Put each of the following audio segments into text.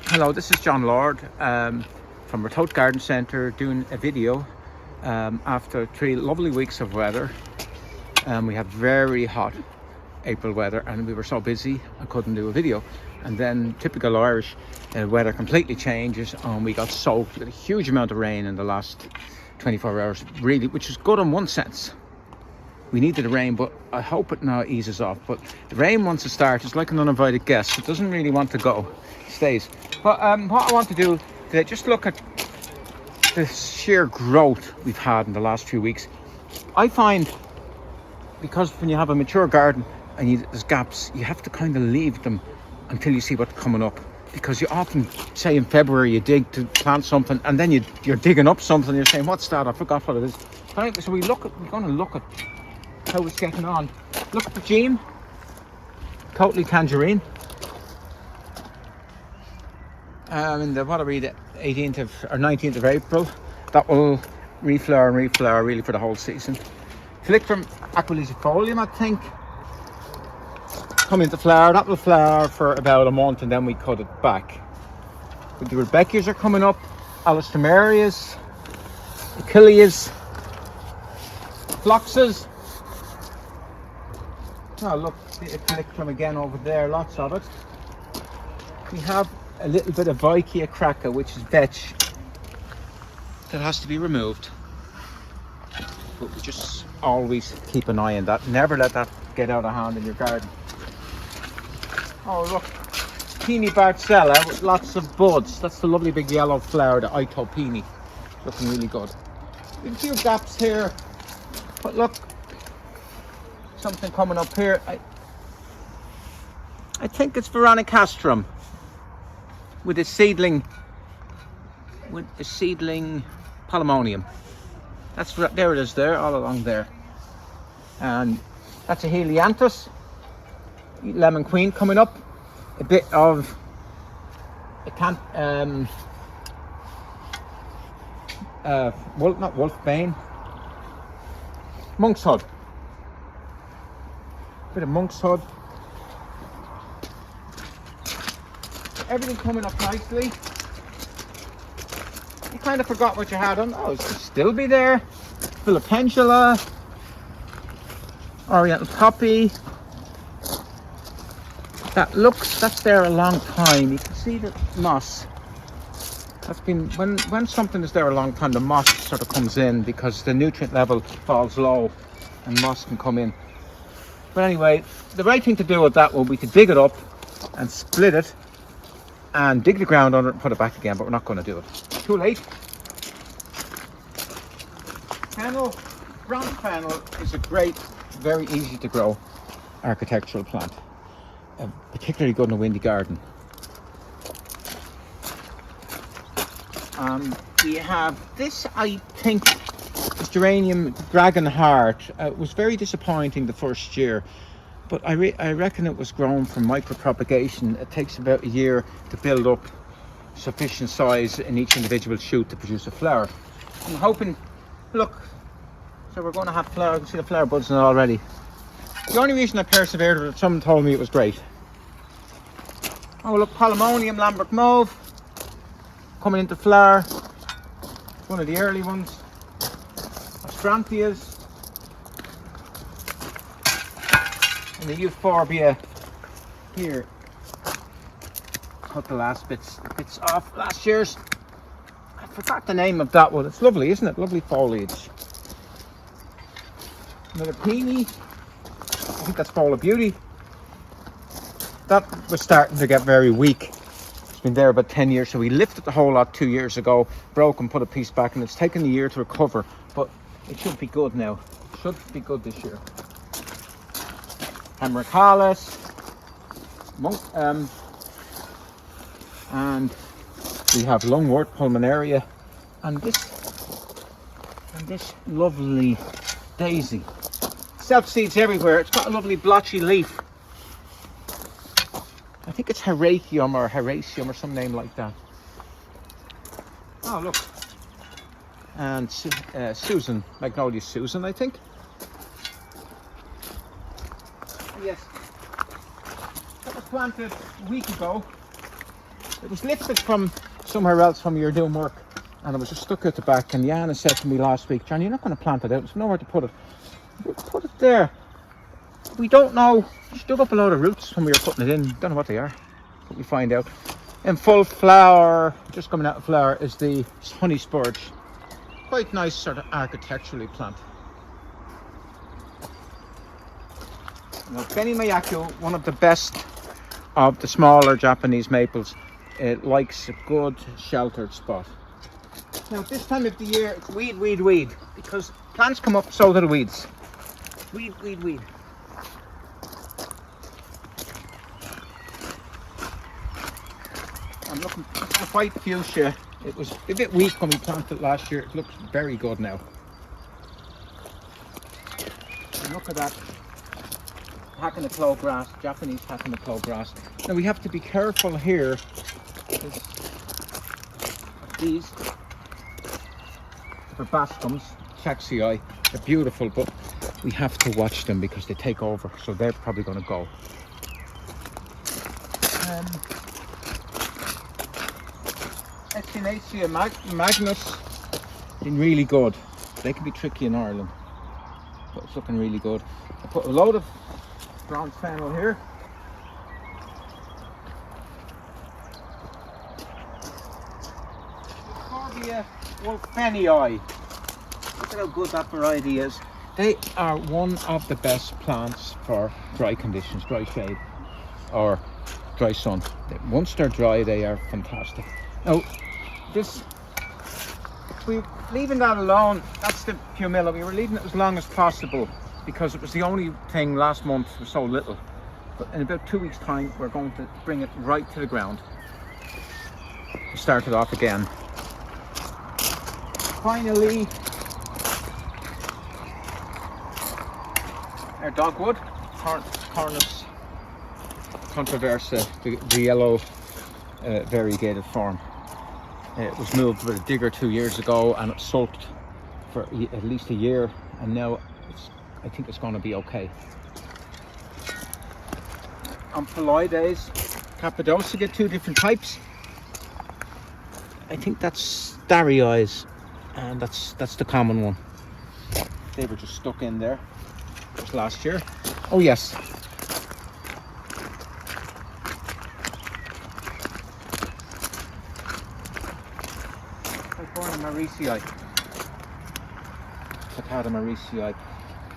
Hello, this is John Lord from Remote Garden Centre doing a video after 3 lovely weeks of weather. We had very hot April weather and we were so busy I couldn't do a video. And then typical Irish weather completely changes and we got soaked with a huge amount of rain in the last 24 hours, really, which is good in one sense. We needed the rain, but I hope it now eases off. But the rain, once it starts, is like an uninvited guest. It doesn't really want to go, it stays. But what I want to do today, just look at the sheer growth we've had in the last few weeks. I find, because when you have a mature garden and there's gaps, you have to kind of leave them until you see what's coming up. Because you often, say in February, you dig to plant something and then you're digging up something and you're saying, what's that? I forgot what it is. So we're going to look at how it's getting on. Look at the Geum, totally tangerine. In the, what are we, the 18th of or 19th of April, that will reflower and reflower really for the whole season. Thalictrum aquilegifolium, I think, come into flower. That will flower for about a month and then we cut it back. But the Rebecca's are coming up, Alistomerias, Achilles, Phloxes. Oh look, the Echinacea again over there, lots of it. We have a little bit of Vicia cracca, which is vetch, that has to be removed. But we just always keep an eye on that. Never let that get out of hand in your garden. Oh look, Paeonia Bartzella with lots of buds. That's the lovely big yellow flower, the Itopini. Looking really good. We have a few gaps here, but look, something coming up here. I think it's Veronicastrum with a seedling Polemonium. That's there it is there, all along there. And that's a Helianthus, lemon queen coming up. A bit of not wolfenii, monk's hood. Bit of monk's hood. Everything coming up nicely. You kind of forgot what you had on. Oh, it should still be there. Philopendula, Oriental poppy. That's there a long time. You can see the moss. That's been when something is there a long time, the moss sort of comes in because the nutrient level falls low and moss can come in. But anyway, the right thing to do with that will be to dig it up and split it and dig the ground under it and put it back again, but we're not going to do it. Too late. Fennel, brown fennel is a great, very easy to grow architectural plant. Particularly good in a windy garden. We have this, I think, is Geranium Dragon Heart. It was very disappointing the first year, but I reckon it was grown from micropropagation. It takes about a year to build up sufficient size in each individual shoot to produce a flower. I'm hoping, look, so we're going to have flower. You can see the flower buds in it already. The only reason I persevered was that someone told me it was great. Oh look, Polemonium, Lambrook Mauve, coming into flower. One of the early ones. Astrantheas. And the Euphorbia here. Cut the last bits off last year's. I forgot the name of that one. It's lovely, isn't it? Lovely foliage. Another peony. I think that's Fall of Beauty. That was starting to get very weak. It's been there about 10 years, so we lifted the whole lot 2 years ago, broke and put a piece back, and it's taken a year to recover, but it should be good now. It should be good this year. Hemerocallis, and we have lungwort, Pulmonaria, and this lovely daisy. Self-seeds everywhere. It's got a lovely blotchy leaf. I think it's Heracum or Heracium or some name like that. Oh look. And Susan, Magnolia Susan, I think. Yes. That was planted a week ago. It was lifted from somewhere else from your doing work, and it was just stuck at the back. And Yana said to me last week, John, you're not going to plant it out. There's nowhere to put it. We'll put it there. We don't know. She dug up a load of roots when we were putting it in. Don't know what they are, but we'll find out. In full flower, just coming out of flower, is the honey spurge. Quite nice sort of architecturally plant. Now, Beni-maiko, one of the best of the smaller Japanese maples. It likes a good sheltered spot. Now this time of the year it's weed, weed, weed, because plants come up, so do the weeds. Weed, weed, weed. I'm looking at the white fuchsia. It was a bit weak when we planted it last year. It looks very good now. And look at that Hakonechloa grass, Japanese Hakonechloa grass. Now we have to be careful here. These Verbascums, chaixii, they're beautiful, but we have to watch them because they take over, so they're probably going to go. Echinacea Magnus, been really good. They can be tricky in Ireland, but it's looking really good. I put a load of brown fennel here. Euphorbia wulfenii. Look at how good that variety is. They are one of the best plants for dry conditions, dry shade or dry sun. Once they're dry, they are fantastic. Now, we're leaving that alone. That's the Pumila. We were leaving it as long as possible because it was the only thing last month was so little. But in about 2 weeks' time, we're going to bring it right to the ground. Start it off again. Finally, our dogwood, Cornus controversa, the yellow variegated form. It was moved with a digger 2 years ago and it sulked for at least a year, and now I think it's going to be okay. Amphiloides, Cappadocia, get two different types. I think that's Starry Eyes, and that's the common one. They were just stuck in there. It was last year. Oh yes. Maricii.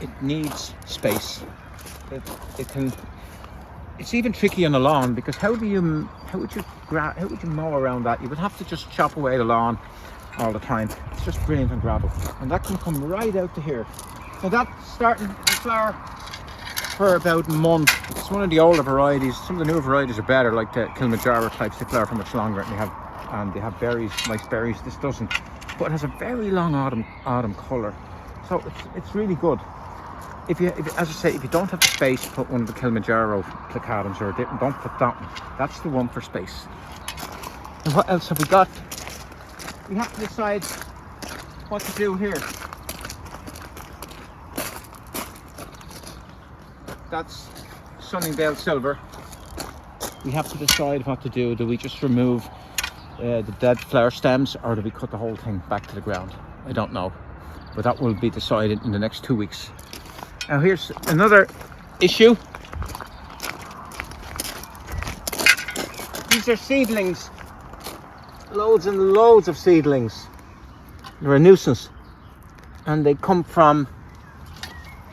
It needs space. It's even tricky on the lawn because how would you mow around that? You would have to just chop away the lawn all the time. It's just brilliant on gravel, and that can come right out to here. Now that's starting to flower for about a month. It's one of the older varieties. Some of the newer varieties are better, like the Kilimanjaro types. They flower for much longer, and they have berries, nice berries. This doesn't, but it has a very long autumn colour, so it's really good. If you, as I say, if you don't have the space, put one of the Kilimanjaro plicatums, or don't put that one. That's the one for space. And what else have we got? We have to decide what to do here. That's Sunningdale Silver. We have to decide what to do. Do we just remove the dead flower stems, or do we cut the whole thing back to the ground? I don't know, but that will be decided in the next 2 weeks. Now here's another issue. These are seedlings. Loads and loads of seedlings. They're a nuisance. And they come from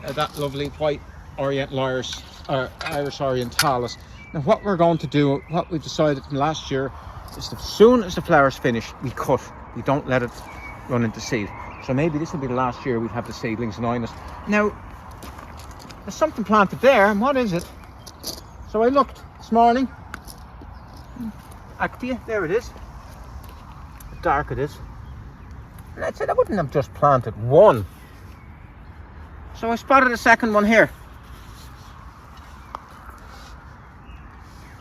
that lovely white Oriental Iris, Iris Orientalis. Now what we're going to do, what we decided from last year, is as soon as the flowers finish, we cut. We don't let it run into seed. So maybe this will be the last year we have the seedlings annoying us. Now, there's something planted there, and what is it? So I looked this morning. Actia, there it is. How dark it is. And I said I wouldn't have just planted one. So I spotted a second one here.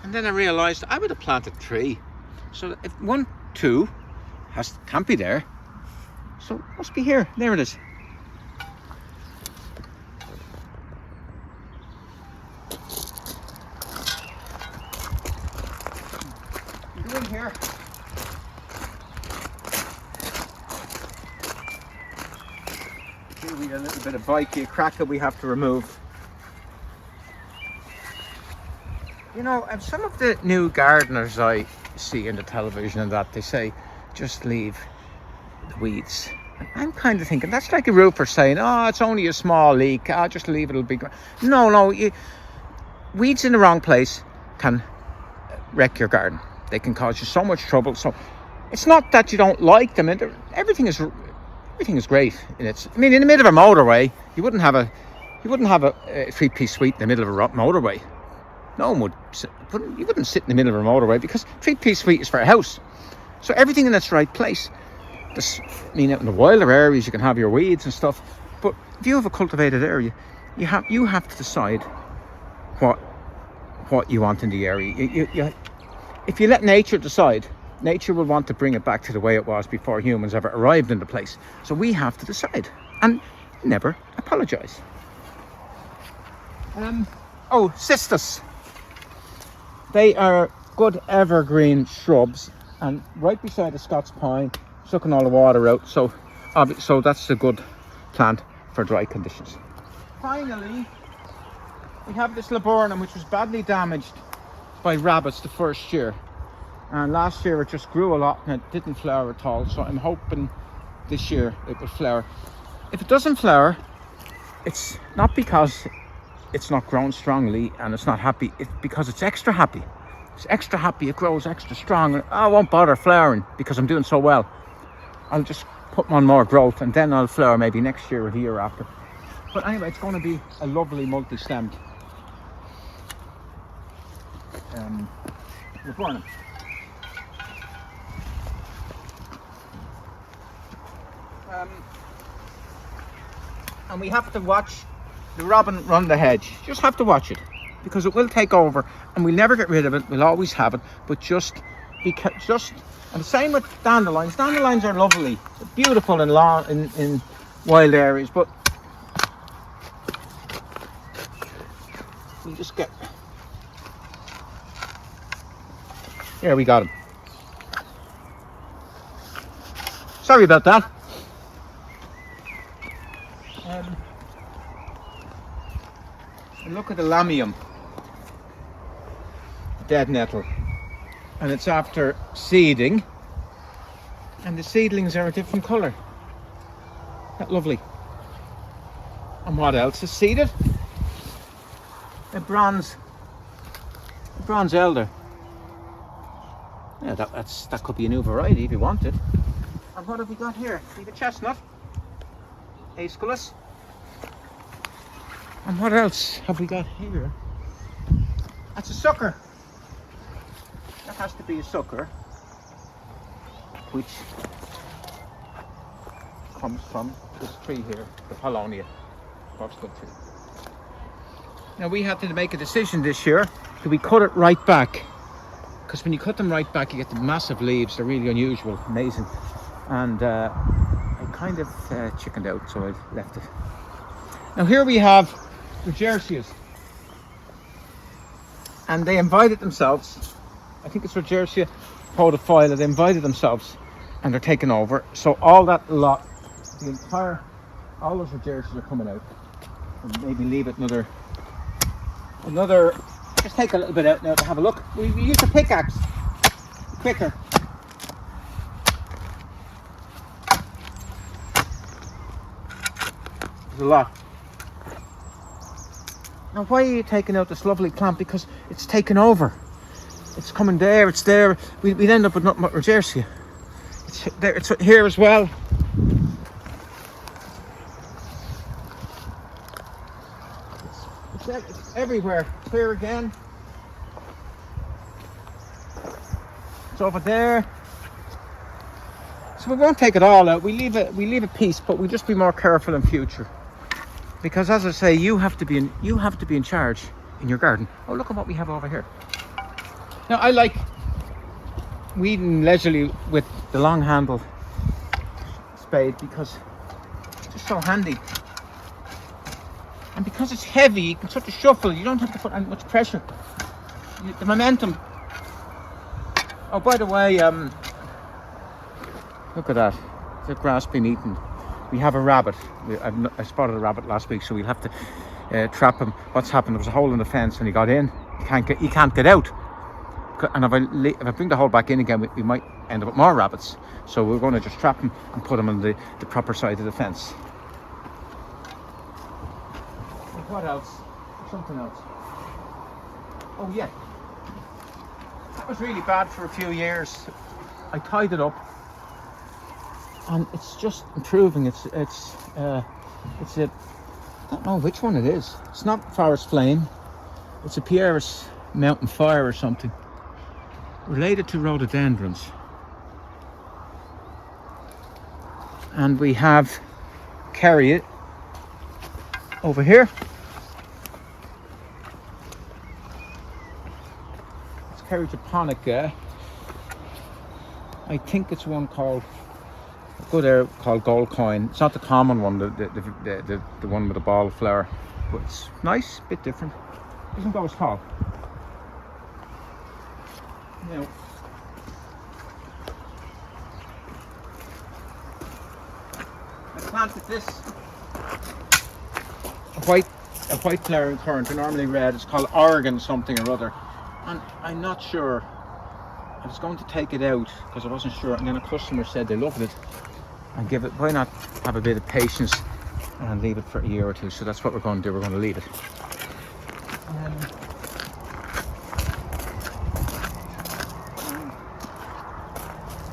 And then I realised I would have planted 3. So if 1, 2 can't be there. So it must be here. There it is. Go in here. Here we got a little bit of Vicia cracca we have to remove. You know, and some of the new gardeners I see in the television and that, they say, just leave the weeds. And I'm kind of thinking, that's like a roofer saying, oh, it's only a small leak, I'll just leave it, it'll be... No, weeds in the wrong place can wreck your garden. They can cause you so much trouble. So it's not that you don't like them. Everything is great in it. I mean, in the middle of a motorway, you wouldn't have a 3-piece suite in the middle of a motorway. No one would. You wouldn't sit in the middle of a motorway because 3-piece suite is for a house. So everything in its right place. Out in the wilder areas you can have your weeds and stuff. But if you have a cultivated area, you have to decide what you want in the area. If you let nature decide, nature will want to bring it back to the way it was before humans ever arrived in the place. So we have to decide and never apologise. Cistus. They are good evergreen shrubs, and right beside the Scots pine, sucking all the water out. So that's a good plant for dry conditions. Finally, we have this laburnum, which was badly damaged by rabbits the first year. And last year it just grew a lot and it didn't flower at all. So I'm hoping this year it will flower. If it doesn't flower, it's not because it's not grown strongly and it's not happy. It's because it's extra happy. It's extra happy, it grows extra strong. I won't bother flowering because I'm doing so well. I'll just put on more growth and then I'll flower maybe next year or the year after. But anyway, it's going to be a lovely multi-stemmed laburnum. And we have to watch the robin run the hedge. Just have to watch it because it will take over and we'll never get rid of it. We'll always have it, but and the same with dandelions. Dandelions are lovely, beautiful in wild areas, but we just get... Here, we got him. Sorry about that. And look at the lamium, dead nettle, and it's after seeding, and the seedlings are a different colour. That lovely. And what else is seeded? A bronze elder. Yeah, that could be a new variety if you want it. And what have we got here? We have a chestnut, Aesculus. And what else have we got here? That's a sucker. That has to be a sucker, which comes from this tree here, the Paeonia Bartzella tree. Now we had to make a decision this year. Do we cut it right back? Because when you cut them right back, you get the massive leaves. They're really unusual, amazing. And I kind of chickened out, so I left it. Now here we have Regersias, and they invited themselves. I think it's Regersia podophylla. They invited themselves, and they're taking over. So all that lot, all those Regersias are coming out. And maybe leave it another. Just take a little bit out now to have a look. We use a pickaxe, quicker. There's a lot. Now why are you taking out this lovely plant? Because it's taken over. It's coming there, it's there. We'd end up with nothing but Regersia. It's there, it's here as well. It's everywhere. It's here again. It's over there. So we won't take it all out. We leave a piece, but we'll just be more careful in future. Because as I say, you have to be in charge in your garden. Oh, look at what we have over here. Now I like weeding leisurely with the long handle spade because it's just so handy. And because it's heavy, you can sort of shuffle. You don't have to put on much pressure. The momentum. Oh, by the way, look at that. The grass being eaten. we have a rabbit. I spotted a rabbit last week, so we'll have to trap him. What's happened? There was a hole in the fence, and he got in. He can't get out. And if I bring the hole back in again, we might end up with more rabbits. So we're going to just trap him and put him on the proper side of the fence. What else? Something else. Oh yeah. That was really bad for a few years. I tied it up, and it's just improving. It's a, I don't know which one it is. It's not Forest Flame. It's a Pieris Mountain Fire or something. Related to rhododendrons. And we have Kerry over here. It's Kerry japonica. I think it's one called Gold Coin. It's not the common one, the one with the ball flower, but it's nice, a bit different. Doesn't go as tall. Now, I planted this a white flowering currant, normally red. It's called Oregon something or other, and I'm not sure. I was going to take it out because I wasn't sure, and then a customer said they loved it, and why not have a bit of patience and leave it for a year or two. So that's what we're going to do. We're going to leave it.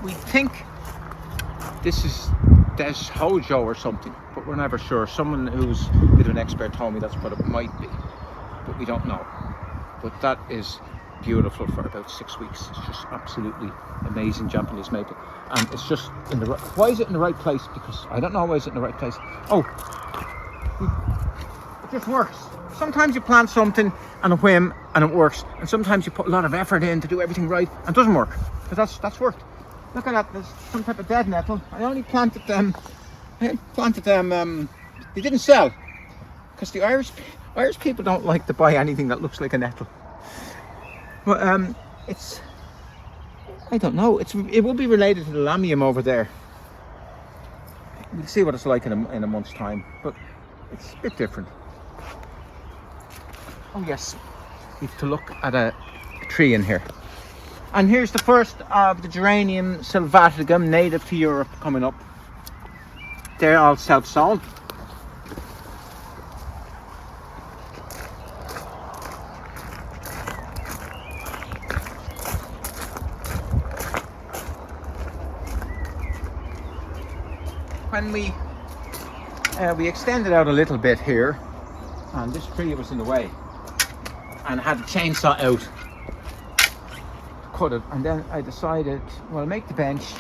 We think this is Des Hojo or something, but we're never sure. Someone who's a bit of an expert told me that's what it might be, but we don't know. But that is beautiful for about 6 weeks. It's just absolutely amazing Japanese maple, and it's just in the right. Why is it in the right place? Because I don't know why it's in the right place. Oh, it just works. Sometimes you plant something on a whim and it works, and sometimes you put a lot of effort in to do everything right and it doesn't work. But that's worked. Look at that. There's some type of dead nettle. I only planted them. They didn't sell because the Irish people don't like to buy anything that looks like a nettle. But it's, I don't know. It will be related to the lamium over there. We'll see what it's like in a month's time. But it's a bit different. Oh yes, we have to look at a tree in here. And here's the first of the Geranium sylvaticum, native to Europe, coming up. They're all self-sown. When we extended out a little bit here, and this tree was in the way, and I had the chainsaw out. Cut it, and then I decided, well, make the bench,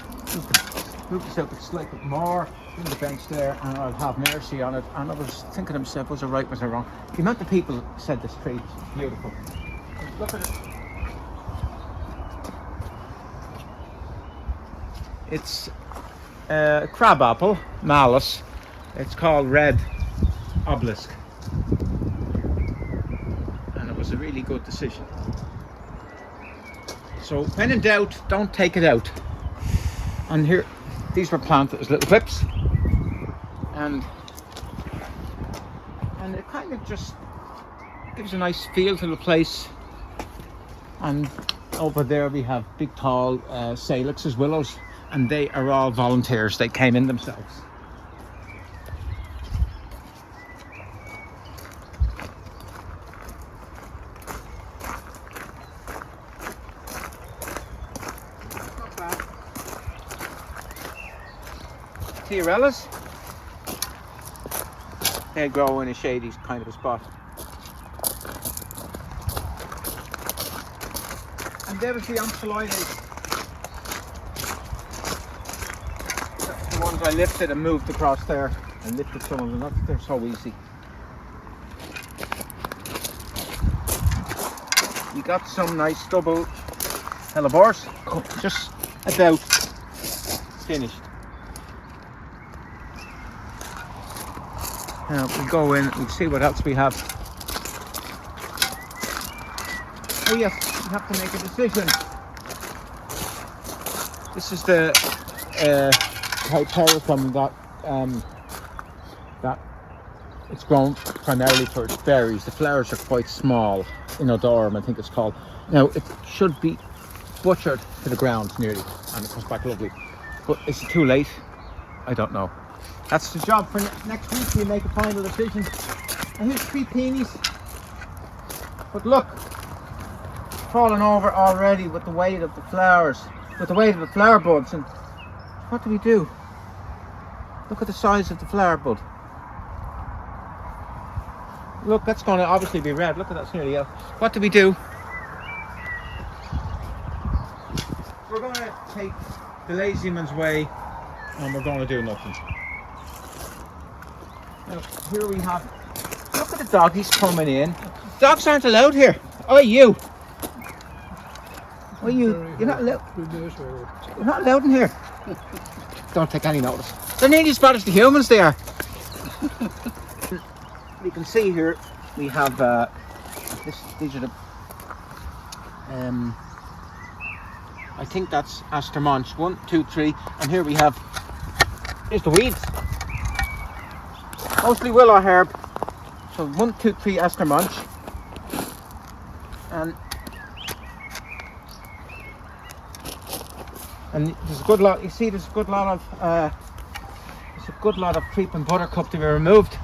move this out a slightly more, bring the bench there, and I'll have mercy on it. And I was thinking to myself, was I right, was I wrong? The amount of people said this tree is beautiful. Look at it. It's a crabapple, Malus. It's called Red Obelisk, and it was a really good decision. So when in doubt, don't take it out. And here, these were planted as little clips, and it kind of just gives a nice feel to the place. And over there we have big tall salixes, willows, and they are all volunteers. They came in themselves. Tiarellas, they grow in a shady kind of a spot. And there was the Amphiloides. The ones I lifted and moved across there, and lifted some of them. They're so easy. We got some nice double hellebores, just about finished. We'll go in and see what else we have. Oh yes, we have to make a decision. This is the Thalictrum that that it's grown primarily for its berries. The flowers are quite small, Inodorum I think it's called. Now it should be butchered to the ground nearly, and it comes back lovely. But is it too late? I don't know. That's the job for next week. We make a final decision. And here's 3 peonies. But look, falling over already with the weight of the flowers, with the weight of the flower buds. And what do we do? Look at the size of the flower bud. Look, that's going to obviously be red. Look at that, it's nearly yellow. What do we do? We're going to take the lazy man's way, and we're going to do nothing. Now, here we have, look at the doggies coming in. Dogs aren't allowed here. Oh, you. Oh, you. You're not allowed. You're not allowed in here. Don't take any notice. They're nearly as bad as the humans they are. You can see here we have these are the I think that's Aster Munch. 1, 2, 3, and here we have, here's the weeds. Mostly willow herb. So 1, 2, 3 Aster Munch. And there's a good lot, you see there's a good lot of creeping buttercup to be removed.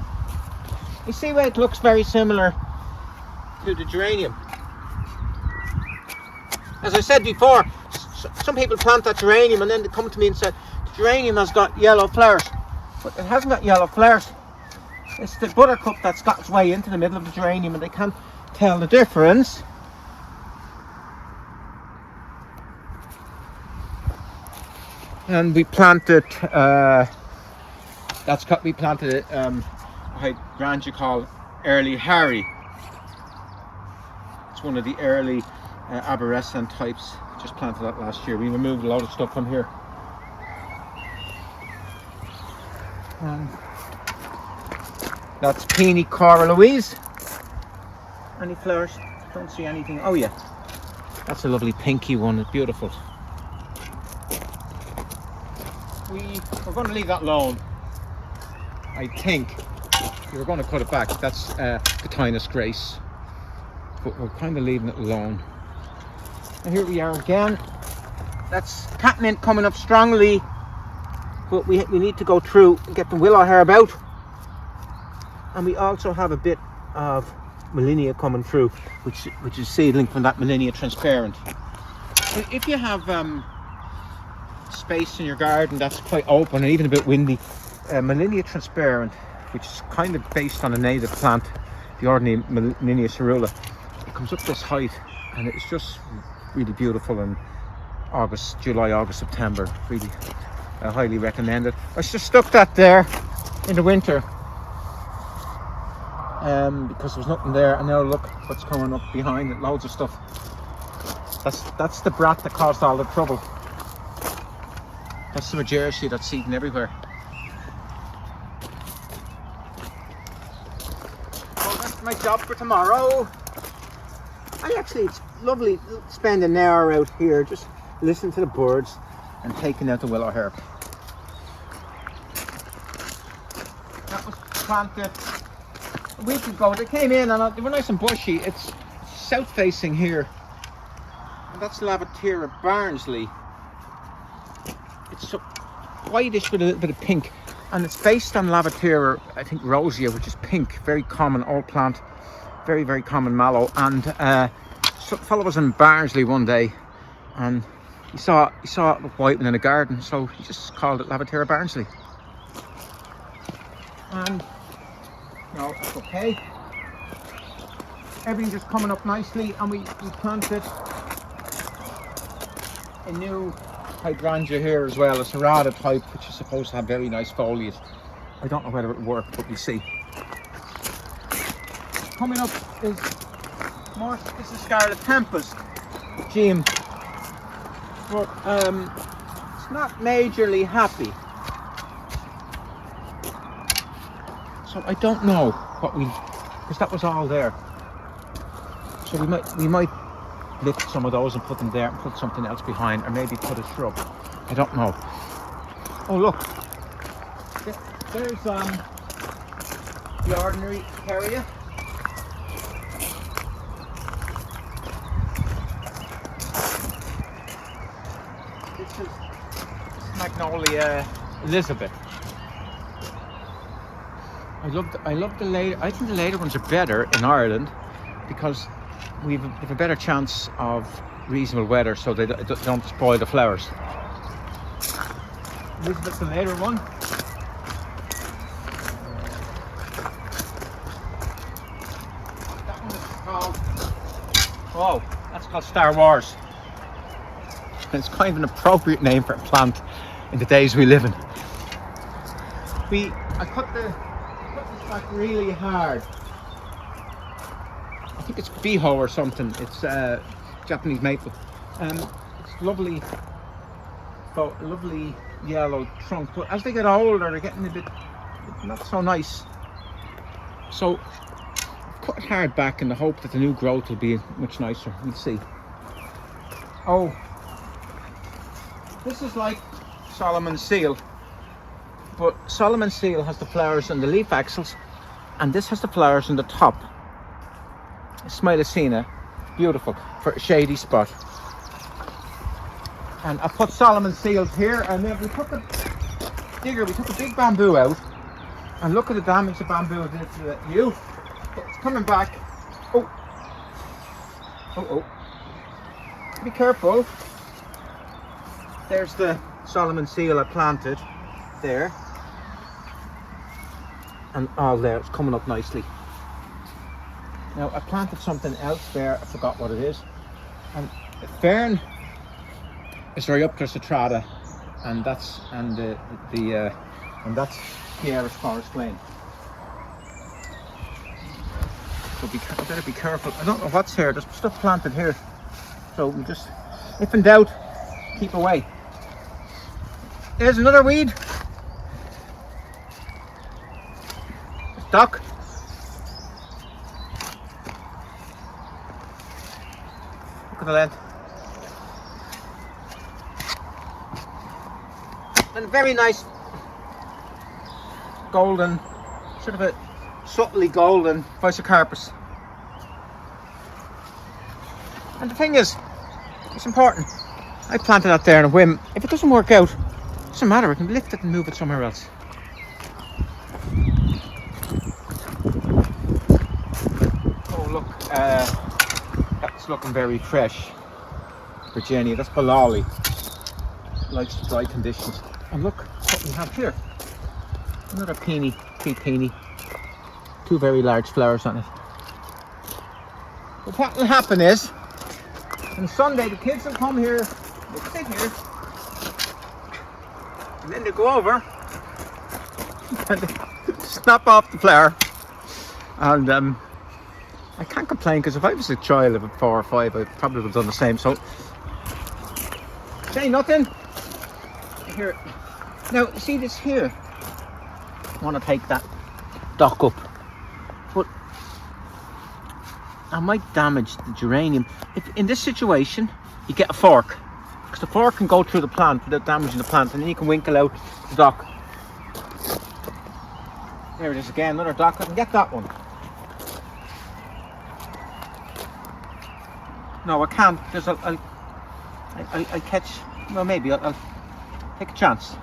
You see where it looks very similar to the geranium. As I said before, some people plant that geranium and then they come to me and say, the geranium has got yellow flowers. But it hasn't got yellow flowers. It's the buttercup that's got its way into the middle of the geranium and they can't tell the difference. And we planted, we planted a hydrangea called Early Harry. It's one of the early arborescent types. Just planted that last year. We removed a lot of stuff from here. And that's Peony Cora Louise. Any flowers? Don't see anything. Oh yeah, that's a lovely pinky one. It's beautiful. We're going to leave that alone. I think we're going to cut it back. That's Catinus Grace, but we're kind of leaving it alone. And here we are again. That's catmint coming up strongly, but we need to go through and get the willow herb out. And we also have a bit of Melinia coming through, which is seedling from that Melinia transparent. If you have space in your garden that's quite open and even a bit windy, Melinia transparent, which is kind of based on a native plant, the ordinary Melinia cerula, it comes up this height and it's just really beautiful in July, August, September. Really, I highly recommend it. I just stuck that there in the winter because there was nothing there, and now look what's coming up behind it, loads of stuff. That's the brat that caused all the trouble. That's the majesty that's seeding everywhere. Well, that's my job for tomorrow. It's lovely spending an hour out here just listening to the birds and taking out the willow herb. That was planted a week ago. They came in and they were nice and bushy. It's south facing here, and that's Lavatera Barnsley. It's so whitish with a little bit of pink, and it's based on Lavatera, I think, rosea, which is pink, very common old plant, very, very common mallow. And some fellow was in Barnsley one day and he saw it look white in a garden, so he just called it Lavatera Barnsley. And no, that's okay. Everything just coming up nicely, and we planted a new hydrangea here as well, a serrata type, which is supposed to have very nice foliage. I don't know whether it will work, but we'll see. Coming up is more, this is Scarlet Tempest, Geum, but it's not majorly happy. So I don't know what because that was all there. So we might lift some of those and put them there and put something else behind, or maybe put a shrub. I don't know. Oh look, there's the ordinary Caria. This is Magnolia Elizabeth. I love the later. I think the later ones are better in Ireland because we've a better chance of reasonable weather, so they don't spoil the flowers. Elizabeth's the later one. That one is called. Oh, that's called Star Wars. It's kind of an appropriate name for a plant in the days we live in. I cut this back really hard. I think it's Biho or something. It's Japanese maple. It's lovely, lovely yellow trunk. But as they get older, they're getting a bit not so nice. So I've cut it hard back in the hope that the new growth will be much nicer. We'll see. Oh, this is like Solomon's seal, but Solomon's seal has the flowers on the leaf axils, and this has the flowers on the top. Smilacina, beautiful for a shady spot. And I put Solomon's seals here, and then we took a big bamboo out, and look at the damage the bamboo did to the leaf. It's coming back. Oh, be careful. There's the Solomon seal I planted there, and all there, it's coming up nicely. Now I planted something else there, I forgot what it is, and fern is Rhyopteris citrata, and that's Pieris forest flame. So better be careful. I don't know what's here. There's stuff planted here, so we just, if in doubt, keep away. There's another weed. Dock. Look at the length. And very nice golden, sort of a subtly golden Vicia. And the thing is, it's important. I planted that there on a whim. If it doesn't work out, it doesn't matter. I can lift it and move it somewhere else. Oh look, that's looking very fresh. Virginia, that's Balali. Likes the dry conditions. And look what we have here. Another peony, peony. Two very large flowers on it. But what will happen is, on Sunday the kids will come here, they'll sit here, and then they go over and they snap off the flower. And I can't complain, because if I was a child of 4 or 5, I probably would have done the same. So say nothing. Here. Now see this here. I want to take that dock up, but I might damage the geranium. If in this situation you get a fork, because the fork can go through the plant without damaging the plant, and then you can winkle out the dock. There it is again, another dock. I can get that one. No, I can't, because I'll catch. Well, maybe I'll take a chance.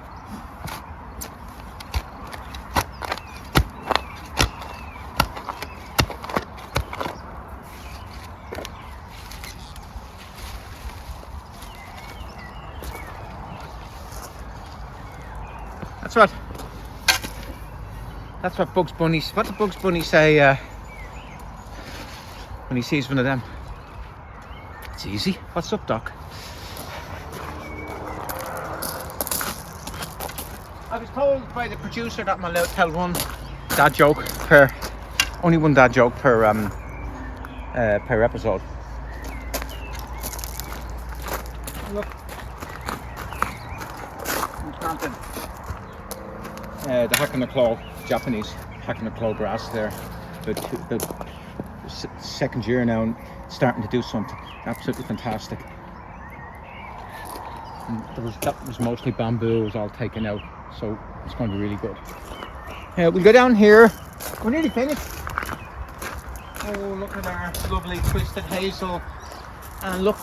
That's what Bugs Bunny. What does Bugs Bunny say when he sees one of them? It's easy. What's up, Doc? I was told by the producer that I'm allowed to tell one dad joke per, only one dad joke per episode. Look, we planted the Hakonechloa, Japanese Hakonechloa grass there. About second year now, and starting to do something absolutely fantastic. And that was mostly bamboo, it was all taken out, so it's going to be really good. We'll go down here We're nearly finished. Oh, look at our lovely twisted hazel. And look,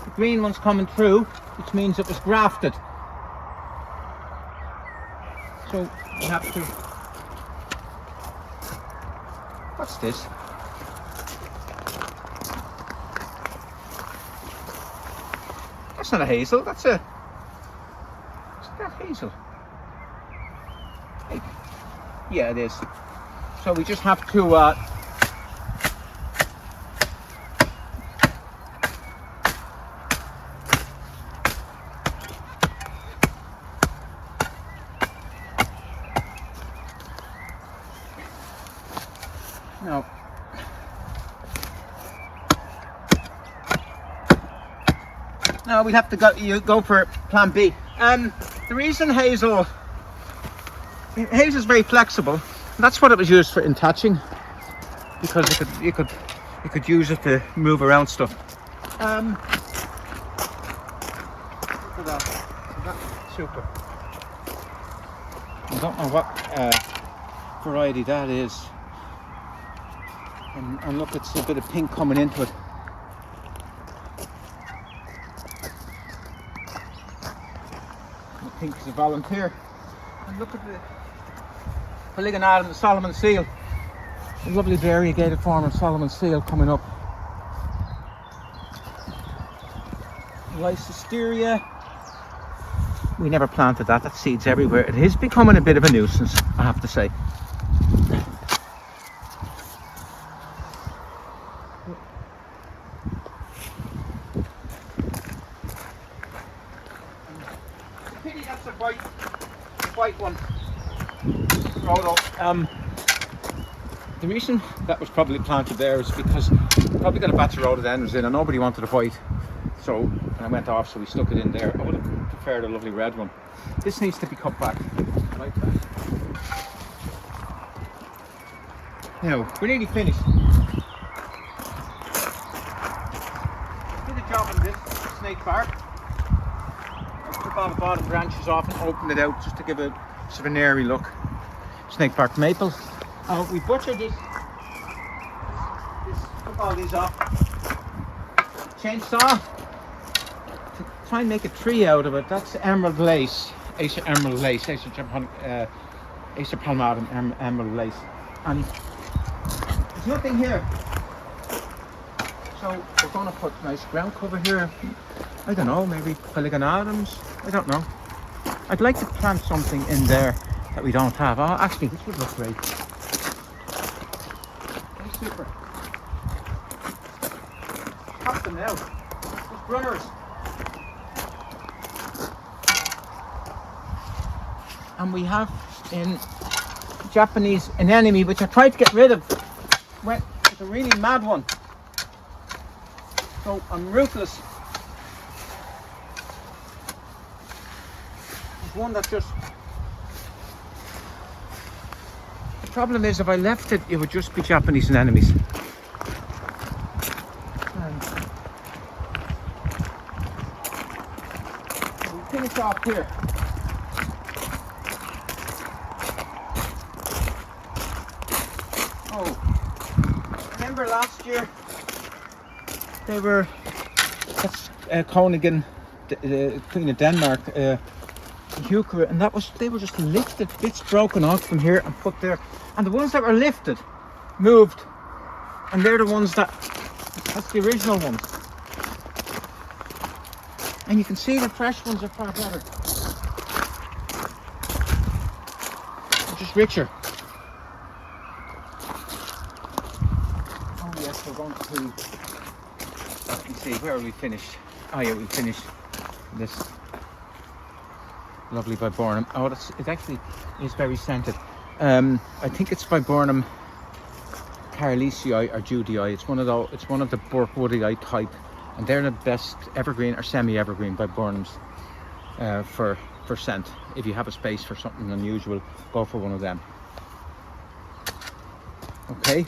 the green one's coming through, which means it was grafted. So we have to... What's this? That's not a hazel, that's a... Is that hazel? Yeah, it is. So we just have to no. No, we'd have to go for plan B. The reason hazel's very flexible. That's what it was used for in thatching, because you could use it to move around stuff. Look at that. That's super. I don't know what variety that is. And look, it's a bit of pink coming into it. The pink is a volunteer. And look at the Polemonium, the Solomon seal. A lovely variegated form of Solomon seal coming up. Lycisteria. We never planted that. That seed's everywhere. It is becoming a bit of a nuisance, I have to say. Pity that's a white one. The reason that was probably planted there is because we probably got a batch of rhododendrons in and nobody wanted a white, so and I went off, so we stuck it in there. I would have preferred a lovely red one. This needs to be cut back like that. Now we're nearly finished. Did a job on this snake bark. I took all the bottom branches off and opened it out just to give it sort of an airy look. Snake bark maple. We butchered this. Took all these off. Chainsaw to try and make a tree out of it. That's emerald lace, Acer emerald lace, Acer palmatum emerald lace, and there's nothing here. So we're going to put nice ground cover here. I don't know, maybe Polemoniums. I don't know. I'd like to plant something in there that we don't have. Oh, actually, this would look great. Very super. Pop them out. Just runners. And we have in Japanese anemone, which I tried to get rid of. It's a really mad one. So I'm ruthless. There's one that just... The problem is, if I left it, it would just be Japanese anemones. We'll finish off here. Oh, remember last year? They were, that's Koningen, the Queen of Denmark, Heuchera, and they were just lifted, bits broken off from here and put there. And the ones that were lifted moved, and they're the ones that's the original ones. And you can see the fresh ones are far better. They're just richer. Oh yes, we're going to... Let me see, where are we finished? Oh yeah, we finished this lovely viburnum. Oh, it actually is very scented. I think it's Viburnum Carlisii or Judii. It's one of the Burkwoodii type, and they're the best evergreen or semi-evergreen viburnums for scent. If you have a space for something unusual, go for one of them. Okay, I